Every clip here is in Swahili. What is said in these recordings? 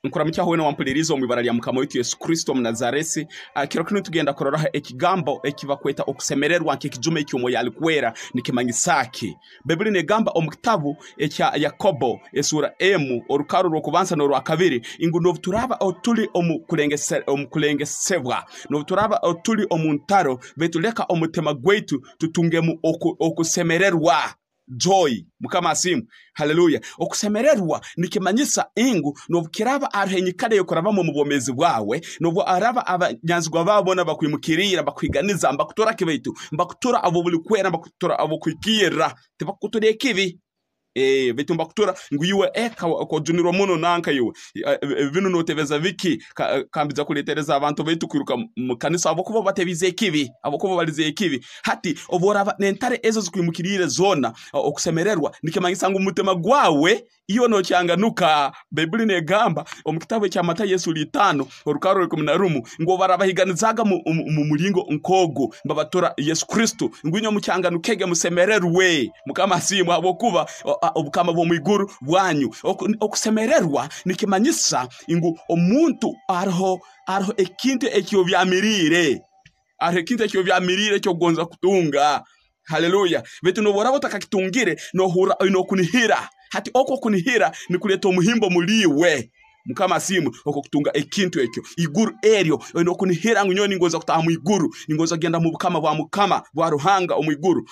Nkuramukya howe wampulirizo mu ibara lya mukama witu Yesu Kristo Mnazaresi. Kiro kino tugenda kororaha ekigambo ekiva kweta okusemererwa nk'ekijume ekyomo yalikwera nikimanyisaki. Bibuli negamba omu kitabu ekya Yakobo esura emu orukaro rwokubanza n'orwa kabiri ingu nobuturaba otuli omukulengesebwa nobuturaba otuli omuntaro betuleka omutema gwetu tutungemu okusemererwa. Joy mukama asimu. Haleluya. Okusemererwa nikimanyisa ingu nobukiraba aruhenyikade yokorava mu bwomezi bwawe nobwo araba abanyanzigwa babona bakwimukirira bakwiganiza mbakutora kibaitu mbakutora abo buli kwera mbakutora abo kwikira tebakutora kibi betu mbakutora nguyiwe ko juniro muno nanka yiwe bino notebeza viki kambiza kuletereza abantu baitu kwiruka mu kanisa abo kubo batebize kibi abo kubo balize kibi hati oboraba nentare ezo zikwimukirire zona okusemererwa nikimanyisa ngo mutema gwawe iyo no cyanganuka. Bibuli negamba omu kitabu kya Matayo Yesu 5 orukaro 11 ngo barabahiganizaga mu mulingo nkogo mbabatora Yesu Kristo ngwinyo mu cyanganukege musemererwe mukama asimu abo kuba obukama bwo mwiguru bwanyu. Okusemererwa nikimanyisa ingu omuntu arho ekintu ekyo byamirire ekintu ekyo byamirire cyo gonza kutunga. Haleluya. Betu no borabo takakitungire no hura ino kunihira hati oko kunihira ni kuleta umuhimbo muliwe mukama asimu oko kutunga ekintu ekyo iguru eryo ino kunihira ngunyoni ngoza kutaha mu iguru ngoza genda mu bukama bwa mukama bwa ruhanga omwiguru.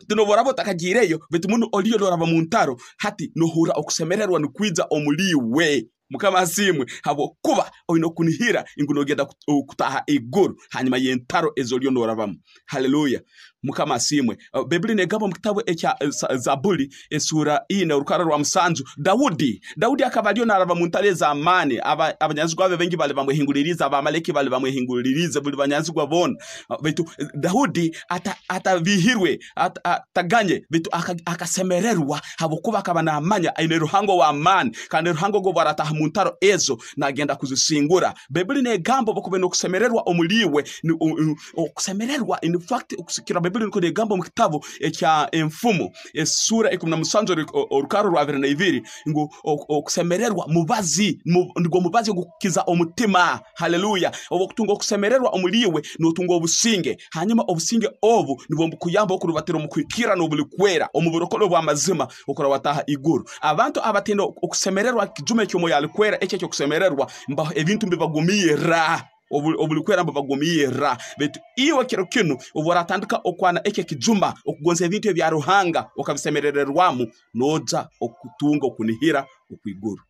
Tuno borabo takagireyo betu muntu oliyo loraba muntaro hati no hura okusemererwa nikwiza omuliwe mukama asimu habo kuba oino kunihira ingunogenda kutaha iguru hanyuma yentaro ezoliyo norabam. Haleluya mukama asimwe. Bibuli negamba mu kitabu ekya Zaburi esura 4 urukara rwa musanju Daudi akabaliyo naraba mu ntare za amani abanyanzigwa bengi bali bamwehinguliriza abamaleki bali bamwehinguliriza buli banyanzigwa bona betu Daudi atavihirwe ataganye betu akasemererwa habo kuba akabana amanya aine ruhango wa amani kandi ruhango go barataha mu ntaro ezo nagenda kuzisingura. Bibuli negamba bokube no kusemererwa omuliwe okusemererwa in fact okusikira Bibuli niko negamba mu kitabu ekya Enfumo esura 17 orukaro rwa 22 ngo okusemererwa mubazi ngo mubazi gukiza omutima. Haleluya. Obukutunga okusemererwa omuliwe notunga obusinge hanyuma obusinge obu nibwo kuyamba okurubatira mu kwikira no buli kwera omuburokolo bwa mazima okora wataha iguru. Abantu abatendo okusemererwa kijume cyomo yalikwera eche cyo kusemererwa mba ebintu mbibagumira obulikwera mbabagumira betu iwe kiro kinu oboratandika okwana eke kijuma okugonza ebintu bya ruhanga okabisemerererwamu noja okutunga okunihira okwiguru.